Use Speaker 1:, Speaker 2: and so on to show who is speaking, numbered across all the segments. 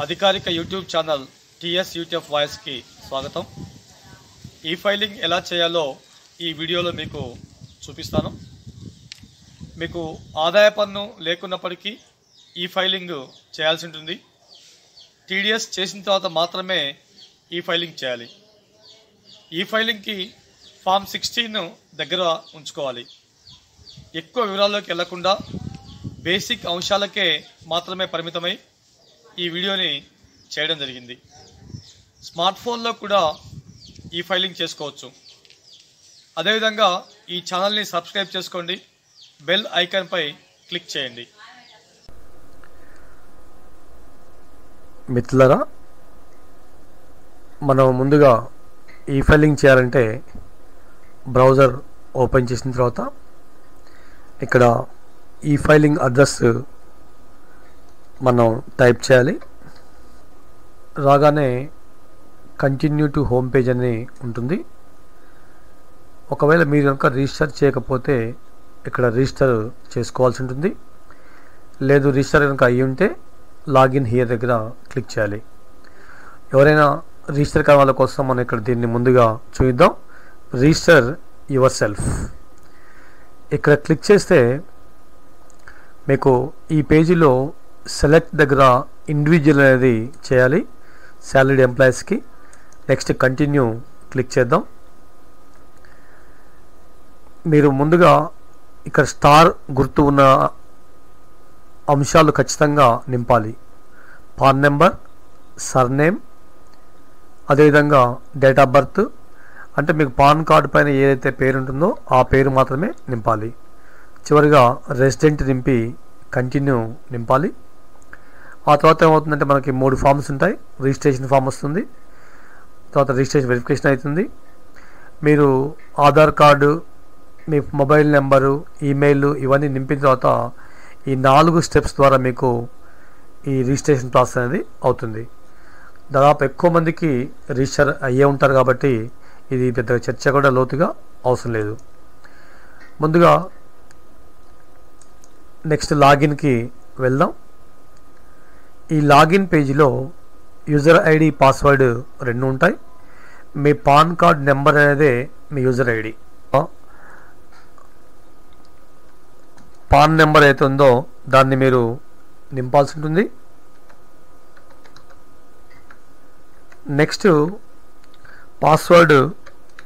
Speaker 1: అధికారిక YouTube channel TS YouTube వాయిస్కి స్వాగతం. ఈ ఫైలింగ్ ఎలా చేయాలో ఈ వీడియోలో మీకు చూపిస్తాను. మీకు ఆదాయ పన్ను లేకున్నప్పటికీ ఈ ఫైలింగ్ చేయాల్సి ఉంటుంది. టీడీఎస్ చేసిన తర్వాత మాత్రమే ఈ ఫైలింగ్ చేయాలి. ఈ ఫైలింగ్కి ఫామ్ 16 దగ్గర ఉంచుకోవాలి. ఎక్కువ వివరాల్లోకి వెళ్లకుండా బేసిక్ అంశాలకే మాత్రమే పరిమితమై ఈ వీడియోని చేయడం జరిగింది. స్మార్ట్ ఫోన్లో కూడా ఈ ఫైలింగ్ చేసుకోవచ్చు. అదేవిధంగా ఈ ఛానల్ని సబ్స్క్రైబ్ చేసుకోండి, బెల్ ఐకాన్పై క్లిక్ చేయండి.
Speaker 2: మిత్రులారా, మనం ముందుగా ఈ ఫైలింగ్ చేయాలంటే బ్రౌజర్ ఓపెన్ చేసిన తర్వాత ఇక్కడ ఈ ఫైలింగ్ అడ్రస్ మనం టైప్ చేయాలి. రాగానే కంటిన్యూ టు హోమ్ పేజ్ అని ఉంటుంది. ఒకవేళ మీరు కనుక రిజిస్టర్ చేయకపోతే ఇక్కడ రిజిస్టర్ చేసుకోవాల్సి ఉంటుంది. లేదు రిజిస్టర్ కనుక అయ్యి ఉంటే లాగిన్ హియర్ దగ్గర క్లిక్ చేయాలి. ఎవరైనా రిజిస్టర్ కాని వాళ్ళ కోసం మనం ఇక్కడ దీన్ని ముందుగా చూద్దాం. రిజిస్టర్ యువర్ సెల్ఫ్ ఇక్కడ క్లిక్ చేస్తే మీకు ఈ పేజీలో సెలెక్ట్ దగ్గర ఇండివిజువల్ అనేది చేయాలి సాలరీడ్ ఎంప్లాయీస్కి. నెక్స్ట్ కంటిన్యూ క్లిక్ చేద్దాం. మీరు ముందుగా ఇక్కడ స్టార్ గుర్తు ఉన్న అంశాలు ఖచ్చితంగా నింపాలి. పాన్ నెంబర్, సర్నేమ్, అదేవిధంగా డేట్ ఆఫ్ బర్త్. అంటే మీకు పాన్ కార్డు పైన ఏదైతే పేరు ఉంటుందో ఆ పేరు మాత్రమే నింపాలి. చివరిగా రెసిడెంట్ నింపి కంటిన్యూ నింపాలి. ఆ తర్వాత ఏమవుతుందంటే మనకి 3 ఫామ్స్ ఉంటాయి. రిజిస్ట్రేషన్ ఫామ్ వస్తుంది, తర్వాత రిజిస్ట్రేషన్ వెరిఫికేషన్ అవుతుంది. మీరు ఆధార్ కార్డు, మీ మొబైల్ నెంబరు, ఈమెయిల్ ఇవన్నీ నింపిన తర్వాత ఈ 4 స్టెప్స్ ద్వారా మీకు ఈ రిజిస్ట్రేషన్ ప్రాసెస్ అనేది అవుతుంది. దాదాపు ఎక్కువ మందికి రిజిస్టర్ అయ్యే ఉంటారు కాబట్టి ఇది పెద్దగా చర్చ కూడా లోతుగా అవసరం లేదు. ముందుగా నెక్స్ట్ లాగిన్కి వెళ్దాం. ఈ లాగిన్ పేజీలో యూజర్ ఐడి, పాస్వర్డ్ 2 ఉంటాయి. మీ పాన్ కార్డ్ నెంబర్ అనేదే మీ యూజర్ ఐడి. పాన్ నెంబర్ అయితే ఉందో దాన్ని మీరు నింపాల్సి ఉంటుంది. నెక్స్ట్ పాస్వర్డ్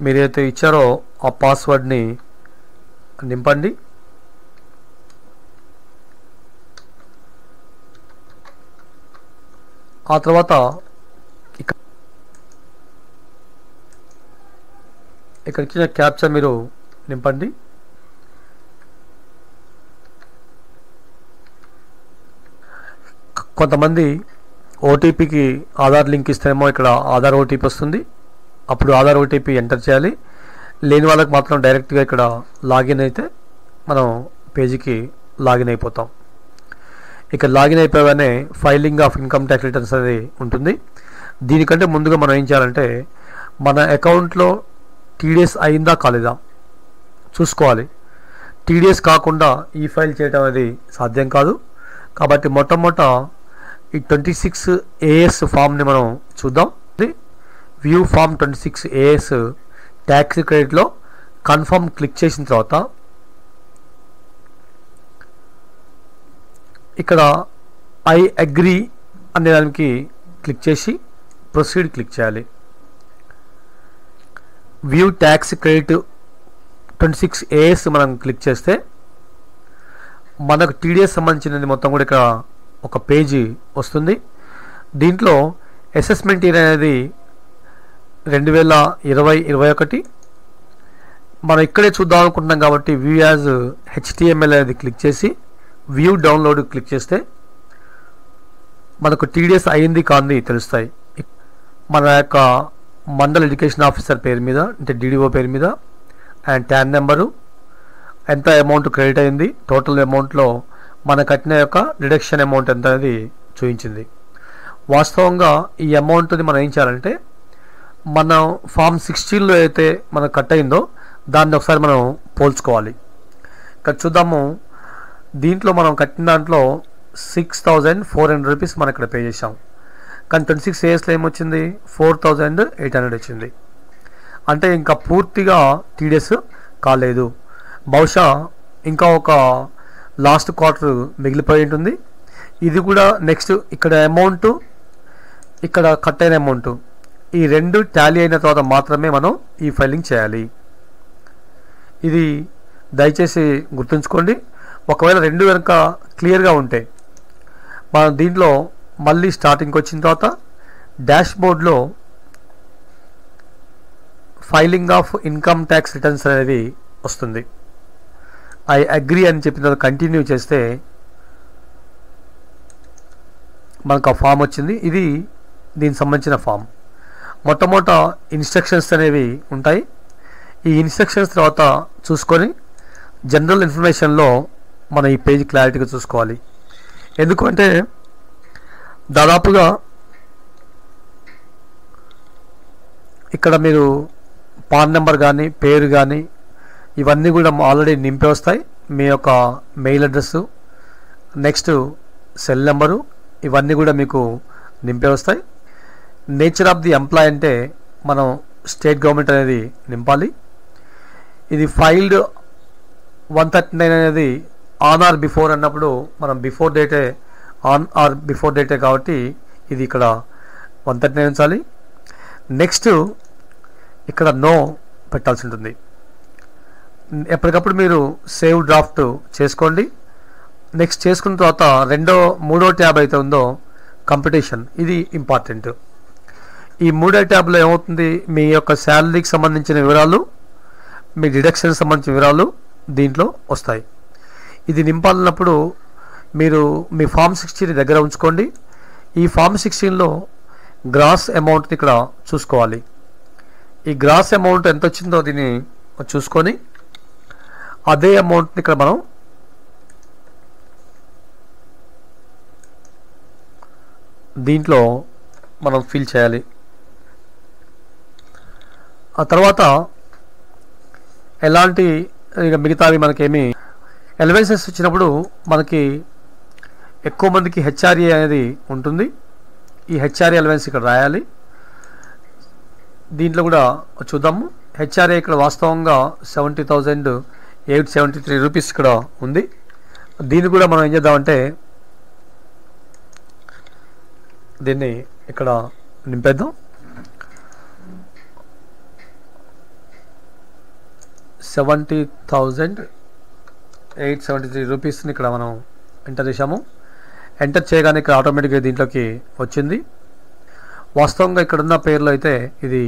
Speaker 2: మీరైతే ఇచ్చారో ఆ పాస్వర్డ్ని నింపండి. ఆ తర్వాత ఇక్కడ ఇచ్చిన క్యాప్చా మీరు నింపండి. కొంతమంది ఓటీపీకి ఆధార్ లింక్ ఇస్తేమో ఇక్కడ ఆధార్ ఓటీపీ వస్తుంది. అప్పుడు ఆధార్ ఓటీపీ ఎంటర్ చేయాలి. లేని వాళ్ళకి మాత్రం డైరెక్ట్గా ఇక్కడ లాగిన్ అయితే మనం పేజీకి లాగిన్ అయిపోతాం. ఇక లాగిన్ అయిపోగానే filing of income tax returns అనేది ఉంటుంది. దీనికంటే ముందుగా మనం ఏం చేయాలంటే మన అకౌంట్లో టీడీఎస్ అయిందా కాలేదా చూసుకోవాలి. టీడీఎస్ కాకుండా ఈ ఫైల్ చేయడం అనేది సాధ్యం కాదు. కాబట్టి మొట్టమొదట ఈ 26 AS ఫామ్ని మనం చూద్దాం. వ్యూ ఫామ్ 26 AS ట్యాక్స్ క్రెడిట్లో కన్ఫర్మ్ క్లిక్ చేసిన తర్వాత ఇక్కడ ఐ అగ్రీ అనే దానికి క్లిక్ చేసి ప్రొసీడ్ క్లిక్ చేయాలి. వ్యూ ట్యాక్స్ క్రెడిట్ 26 AS మనం క్లిక్ చేస్తే మనకు టీడీఎస్ సంబంధించినది మొత్తం కూడా ఇక్కడ ఒక పేజీ వస్తుంది. దీంట్లో అసెస్మెంట్ ఇయర్ అనేది 2020-21 మనం ఇక్కడే చూద్దాం అనుకుంటున్నాం కాబట్టి వ్యూ యాజ్ HTML అనేది క్లిక్ చేసి వ్యూ డౌన్లోడ్ క్లిక్ చేస్తే మనకు టీడీఎస్ అయింది కాంది తెలుస్తాయి. మన యొక్క మండల్ ఎడ్యుకేషన్ ఆఫీసర్ పేరు మీద అంటే DDO పేరు మీద అండ్ ట్యాన్ నెంబరు, ఎంత అమౌంట్ క్రెడిట్ అయింది, టోటల్ అమౌంట్లో మన కట్టిన యొక్క డిడక్షన్ అమౌంట్ ఎంత అనేది చూపించింది. వాస్తవంగా ఈ అమౌంట్ని మనం ఏం చేయాలంటే మనం ఫామ్ 16లో అయితే మనకు కట్ అయిందో దాన్ని ఒకసారి మనం పోల్చుకోవాలి. ఇక్కడ చూద్దాము. దీంట్లో మనం కట్టిన దాంట్లో 6,400 రూపీస్ మనం ఇక్కడ పే చేసాం. కానీ 26 ASలో ఏమొచ్చింది 4800 వచ్చింది. అంటే ఇంకా పూర్తిగా టీడీఎస్ కాలేదు. బహుశా ఇంకా ఒక లాస్ట్ క్వార్టర్ మిగిలిపోయి ఉంటుంది. ఇది కూడా నెక్స్ట్ ఇక్కడ అమౌంట్, ఇక్కడ కట్ అయిన అమౌంట్, ఈ రెండు టాలీ అయిన తర్వాత మాత్రమే మనం ఈ ఫైలింగ్ చేయాలి. ఇది దయచేసి గుర్తుంచుకోండి. ఒకవేళ రెండు కనుక క్లియర్గా ఉంటే మనం దీంట్లో మళ్ళీ స్టార్టింగ్కి వచ్చిన తర్వాత డాష్ బోర్డ్లో filing of income tax returns అనేది వస్తుంది. ఐ అగ్రీ అని చెప్పిన తర్వాత కంటిన్యూ చేస్తే మనకు ఆ ఫామ్ వచ్చింది. ఇది దీనికి సంబంధించిన ఫామ్. మొట్టమొదట ఇన్స్ట్రక్షన్స్ అనేవి ఉంటాయి. ఈ ఇన్స్ట్రక్షన్స్ తర్వాత చూసుకొని జనరల్ ఇన్ఫర్మేషన్లో మనం ఈ పేజ్ క్లారిటీగా చూసుకోవాలి. ఎందుకంటే దాదాపుగా ఇక్కడ మీరు పాన్ నెంబర్ కానీ పేరు కానీ ఇవన్నీ కూడా ఆల్రెడీ నింపి వస్తాయి. మీ యొక్క mail address, next cell number, ఇవన్నీ కూడా మీకు నింపే వస్తాయి. నేచర్ ఆఫ్ ది ఎంప్లాయ్ అంటే మనం స్టేట్ గవర్నమెంట్ అనేది నింపాలి. ఇది ఫైల్డ్ 139 అనేది ఆన్ ఆర్ బిఫోర్ అన్నప్పుడు మనం బిఫోర్ డేటే, ఆన్ ఆర్ బిఫోర్ డేటే కాబట్టి ఇది ఇక్కడ 139 ఉంచాలి. నెక్స్ట్ ఇక్కడ నో పెట్టాల్సి ఉంటుంది. ఎప్పటికప్పుడు మీరు సేవ్ డ్రాఫ్ట్ చేసుకోండి. నెక్స్ట్ చేసుకున్న తర్వాత మూడో ట్యాబ్ అయితే ఉందో కంపిటీషన్, ఇది ఇంపార్టెంట్. ఈ మూడో ట్యాబ్లో ఏమవుతుంది, మీ యొక్క శాలరీకి సంబంధించిన వివరాలు, మీ డిడక్షన్కి సంబంధించిన వివరాలు దీంట్లో వస్తాయి. ఇది నింపాలన్నప్పుడు మీరు మీ ఫామ్ 16 దగ్గర ఉంచుకోండి. ఈ ఫామ్ 16లో గ్రాస్ అమౌంట్ని ఇక్కడ చూసుకోవాలి. ఈ గ్రాస్ అమౌంట్ ఎంత వచ్చిందో దీన్ని చూసుకొని అదే అమౌంట్ని ఇక్కడ మనం దీంట్లో మనం ఫిల్ చేయాలి. ఆ తర్వాత ఎలాంటి ఇక మిగతావి మనకేమి ఎలవెన్సెస్ వచ్చినప్పుడు మనకి ఎక్కువ మందికి హెచ్ఆర్ఏ అనేది ఉంటుంది. ఈ హెచ్ఆర్ఏ ఎలవెన్స్ ఇక్కడ రాయాలి. దీంట్లో కూడా చూద్దాము. హెచ్ఆర్ఏ ఇక్కడ వాస్తవంగా 70,873 రూపీస్ ఇక్కడ ఉంది. దీన్ని కూడా మనం ఏం చేద్దామంటే దీన్ని ఇక్కడ నింపేద్దాం. 70,873 రూపీస్ని ఇక్కడ మనం ఎంటర్ చేసాము. ఎంటర్ చేయగానే ఇక్కడ ఆటోమేటిక్గా దీంట్లోకి వచ్చింది. వాస్తవంగా ఇక్కడ ఉన్న పేర్లో అయితే ఇది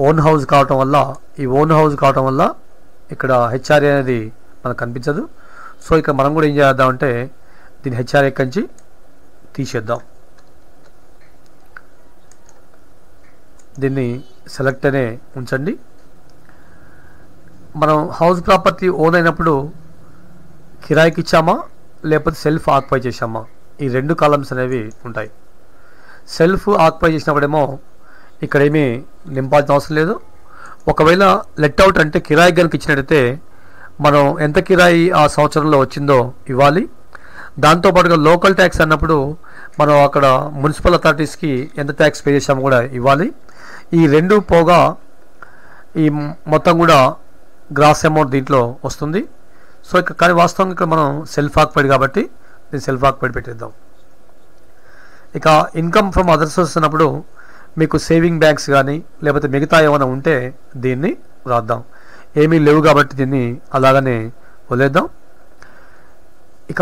Speaker 2: ఓన్ హౌస్ కావటం వల్ల, ఈ ఓన్ హౌస్ కావటం వల్ల ఇక్కడ హెచ్ఆర్ఏ అనేది మనకు కనిపించదు. సో ఇక్కడ మనం కూడా ఏం చేద్దామంటే దీన్ని హెచ్ఆర్ఏ కంచి తీసేద్దాం. దీన్ని సెలెక్ట్ అనే ఉంచండి. మనం హౌస్ ప్రాపర్టీ ఓన్ అయినప్పుడు కిరాయికి ఇచ్చామా లేకపోతే సెల్ఫ్ ఆక్యుపై చేసామా, ఈ రెండు కాలమ్స్ అనేవి ఉంటాయి. సెల్ఫ్ ఆక్యుపై చేసినప్పుడేమో ఇక్కడ ఏమీ నింపాల్సిన అవసరం లేదు. ఒకవేళ లెట్ అవుట్ అంటే కిరాయి కనుక ఇచ్చినట్టయితే మనం ఎంత కిరాయి ఆ సంవత్సరంలో వచ్చిందో ఇవ్వాలి. దాంతోపాటుగా లోకల్ ట్యాక్స్ అన్నప్పుడు మనం అక్కడ మున్సిపల్ అథారిటీస్కి ఎంత ట్యాక్స్ పే చేసామో కూడా ఇవ్వాలి. ఈ రెండు పోగా ఈ మొత్తం కూడా గ్రాస్ అమౌంట్ దీంట్లో వస్తుంది. సో ఇక్కడ కానీ వాస్తవంగా ఇక్కడ మనం సెల్ఫ్ ఆక్యుపైడ్ కాబట్టి దీన్ని సెల్ఫ్ ఆక్యుపైడ్ పెట్టేద్దాం. ఇక ఇన్కమ్ ఫ్రమ్ అదర్ సోర్సెస్ అన్నప్పుడు మీకు సేవింగ్ బ్యాంక్స్ కానీ లేకపోతే మిగతా ఏమైనా ఉంటే దీన్ని రాద్దాం. ఏమీ లేవు కాబట్టి దీన్ని అలాగనే వదిలేద్దాం. ఇక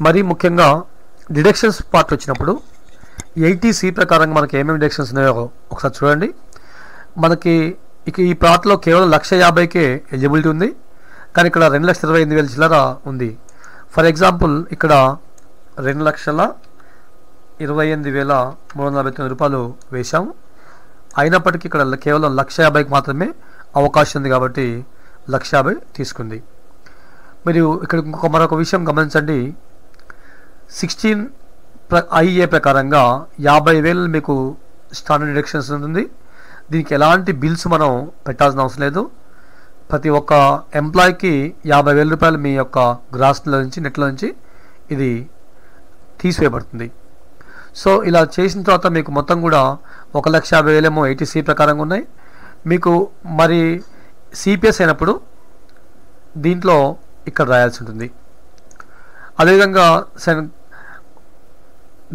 Speaker 2: మరీ ముఖ్యంగా డిడక్షన్స్ పార్ట్ వచ్చినప్పుడు 80C ప్రకారంగా మనకి ఏమేమి డిడక్షన్స్ ఉన్నాయో ఒకసారి చూడండి. మనకి ఇక ఈ ప్లాట్లో కేవలం 150,000కే ఎలిజిబిలిటీ ఉంది, కానీ ఇక్కడ 2,28,000 చిల్లర ఉంది. ఫర్ ఎగ్జాంపుల్ ఇక్కడ 2,28,349 రూపాయలు వేశాము. అయినప్పటికీ ఇక్కడ కేవలం 150,000కి మాత్రమే అవకాశం ఉంది కాబట్టి 150,000 తీసుకుంది. మీరు ఇక్కడ మరొక విషయం గమనించండి. 16 IA ప్రకారంగా 50,000 మీకు స్టాండర్డ్ డిడక్షన్స్ ఉంటుంది. దీనికి ఎలాంటి బిల్స్ మనం పెట్టాల్సిన అవసరం లేదు. ప్రతి ఒక్క ఎంప్లాయీకి 50,000 రూపాయలు మీ యొక్క గ్రాస్లో నుంచి నెట్లో నుంచి ఇది తీసివేయబడుతుంది. సో ఇలా చేసిన తర్వాత మీకు మొత్తం కూడా 1,50,000 ఏమో 80C ప్రకారంగా ఉన్నాయి. మీకు మరి సిపిఎస్ అయినప్పుడు దీంట్లో ఇక్కడ రాయాల్సి ఉంటుంది. అదేవిధంగా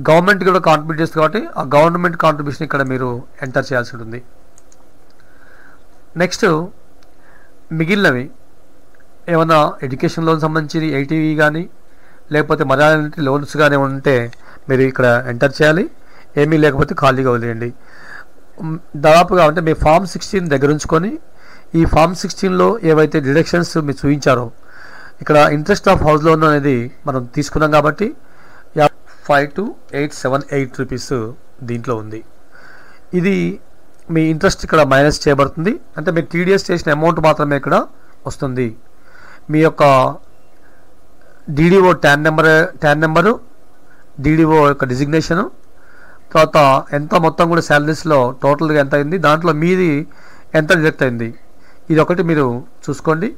Speaker 2: గవర్నమెంట్ కూడా కాంట్రిబ్యూట్ చేస్తుంది కాబట్టి ఆ గవర్నమెంట్ కాంట్రిబ్యూషన్ ఇక్కడ మీరు ఎంటర్ చేయాల్సి ఉంటుంది. నెక్స్ట్ మిగిలినవి ఏమైనా ఎడ్యుకేషన్ లోన్ సంబంధించి 80 కానీ లేకపోతే మరాలిటీ లోన్స్ కానీ ఉంటే మీరు ఇక్కడ ఎంటర్ చేయాలి. ఏమీ లేకపోతే ఖాళీగా వదిలేయండి. దాదాపుగా అంటే మీ ఫామ్ 16 దగ్గర ఉంచుకొని ఈ ఫామ్ 16లో ఏవైతే డిడక్షన్స్ మీరు చూపించారో ఇక్కడ ఇంట్రెస్ట్ ఆఫ్ హౌస్ లోన్ అనేది మనం తీసుకున్నాం కాబట్టి 52,878 రూపీస్ దీంట్లో ఉంది. ఇది మీ ఇంట్రెస్ట్ ఇక్కడ మైనస్ చేయబడుతుంది. అంటే మీరు టీడీఎస్ చేసిన అమౌంట్ మాత్రమే ఇక్కడ వస్తుంది. మీ యొక్క డీడీఓ ట్యాన్ నెంబరు డీడీఓ యొక్క డిజిగ్నేషను తర్వాత ఎంత మొత్తం కూడా శాలరీస్లో టోటల్గా ఎంత అయింది, దాంట్లో మీది ఎంత డిడక్ట్ అయింది, ఇది ఒకటి మీరు చూసుకోండి.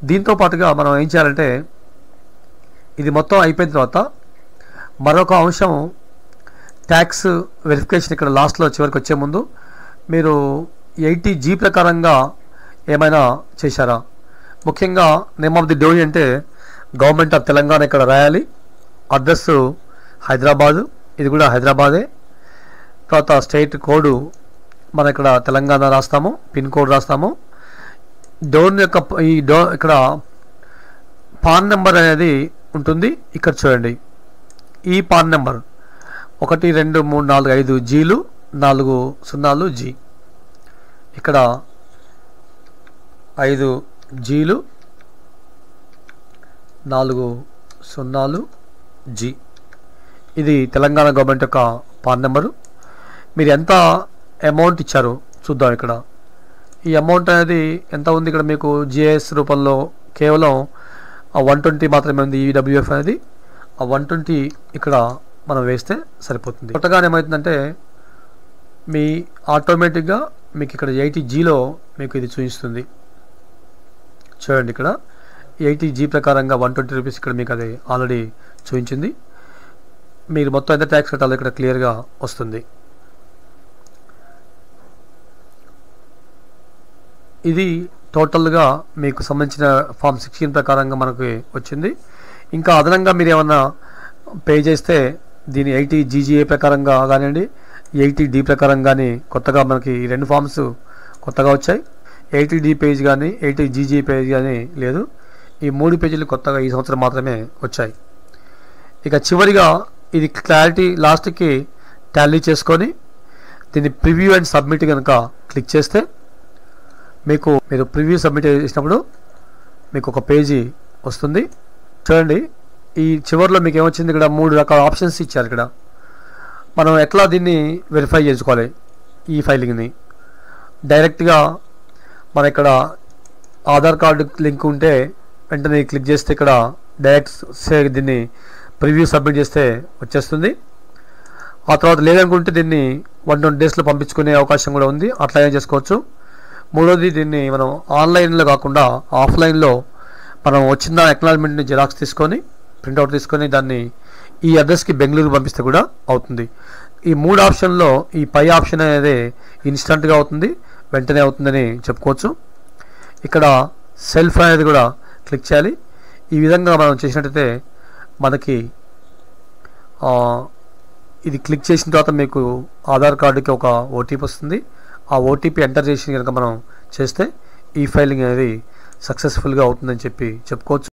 Speaker 2: దీంతో పాటుగా మనం ఏం చేయాలంటే ఇది మొత్తం అయిపోయిన తర్వాత మరొక అంశం ట్యాక్స్ వెరిఫికేషన్ ఇక్కడ లాస్ట్లో చివరికి వచ్చే ముందు మీరు 80G ప్రకారంగా ఏమైనా చేశారా. ముఖ్యంగా నేమ్ ఆఫ్ ది డోనీ అంటే గవర్నమెంట్ ఆఫ్ తెలంగాణ ఇక్కడ రాయాలి. అడ్రస్ హైదరాబాదు, ఇది కూడా హైదరాబాదే. తర్వాత స్టేట్ కోడ్ మనం ఇక్కడ తెలంగాణ రాస్తాము, పిన్ కోడ్ రాస్తాము. డోన్ యొక్క ఇక్కడ పాన్ నెంబర్ అనేది ఉంటుంది. ఇక్కడ చూడండి, ఈ పాన్ నెంబర్ 1 2 3 4 5 జీలు 4 0 జీ. ఇక్కడ 5 జీలు 4 0 జీ. ఇది తెలంగాణ గవర్నమెంట్ యొక్క పాన్ నెంబరు. మీరు ఎంత అమౌంట్ ఇచ్చారో చూద్దాం. ఇక్కడ ఈ అమౌంట్ అనేది ఎంత ఉంది, ఇక్కడ మీకు జిఎస్ రూపంలో కేవలం 120 మాత్రమే ఉంది. ఈడబ్ల్యూఎఫ్ అనేది 120 ఇక్కడ మనం వేస్తే సరిపోతుంది. కొత్తగా ఏమవుతుందంటే మీ ఆటోమేటిక్గా మీకు ఇక్కడ 80Gలో మీకు ఇది చూపిస్తుంది. చూడండి, ఇక్కడ 80G ప్రకారంగా 120 రూపీస్ ఇక్కడ మీకు అది ఆల్రెడీ చూపించింది. మీరు మొత్తం ఎంత ట్యాక్స్ కట్టాలో ఇక్కడ క్లియర్గా వస్తుంది. ఇది టోటల్గా మీకు సంబంధించిన ఫామ్ 16 ప్రకారంగా మనకి వచ్చింది. ఇంకా అదనంగా మీరు ఏమన్నా పే చేస్తే దీని 80GGA ప్రకారంగా కానివ్వండి, 80D ప్రకారం కానీ కొత్తగా మనకి ఈ 2 ఫామ్స్ కొత్తగా వచ్చాయి. 80D పేజ్ కానీ 80GGA పేజ్ కానీ లేదు. ఈ 3 పేజీలు కొత్తగా ఈ సంవత్సరం మాత్రమే వచ్చాయి. ఇక చివరిగా ఇది క్లారిటీ లాస్ట్కి టాలీ చేసుకొని దీన్ని ప్రివ్యూ అండ్ సబ్మిట్ కనుక క్లిక్ చేస్తే మీరు ప్రివ్యూ సబ్మిట్ చేసినప్పుడు మీకు ఒక పేజీ వస్తుంది. చూడండి, ఈ చివరిలో మీకు ఏమొచ్చింది, ఇక్కడ 3 రకాల ఆప్షన్స్ ఇచ్చారు. ఇక్కడ మనం ఎట్లా దీన్ని వెరిఫై చేసుకోవాలి ఈ ఫైలింగ్ని. డైరెక్ట్గా మన ఇక్కడ ఆధార్ కార్డు లింక్ ఉంటే వెంటనే క్లిక్ చేస్తే ఇక్కడ డైరెక్ట్ దీన్ని ప్రివ్యూ సబ్మిట్ చేస్తే వచ్చేస్తుంది. ఆ తర్వాత లేదనుకుంటే దీన్ని 120 డేస్లో పంపించుకునే అవకాశం కూడా ఉంది. అట్లా ఏం చేసుకోవచ్చు. మూడోది, దీన్ని మనం ఆన్లైన్లో కాకుండా ఆఫ్లైన్లో మనం వచ్చిన అక్నాలజ్మెంట్ని జిరాక్స్ తీసుకొని ప్రింట్అవుట్ తీసుకొని దాన్ని ఈ అడ్రస్కి బెంగళూరు పంపిస్తే కూడా అవుతుంది. ఈ 3 ఆప్షన్లో ఈ పై ఆప్షన్ అనేది ఇన్స్టంట్గా అవుతుంది, వెంటనే అవుతుందని చెప్పుకోవచ్చు. ఇక్కడ సెల్ఫ్ అనేది కూడా క్లిక్ చేయాలి. ఈ విధంగా మనం చేసినట్టయితే మనకి ఇది క్లిక్ చేసిన తర్వాత మీకు ఆధార్ కార్డుకి ఒక ఓటీపీ వస్తుంది. ఆ ఓటీపీ ఎంటర్ చేసి కనుక మనం చేస్తే ఈ ఫైలింగ్ అనేది సక్సెస్ఫుల్గా అవుతుందని చెప్పుకోవచ్చు.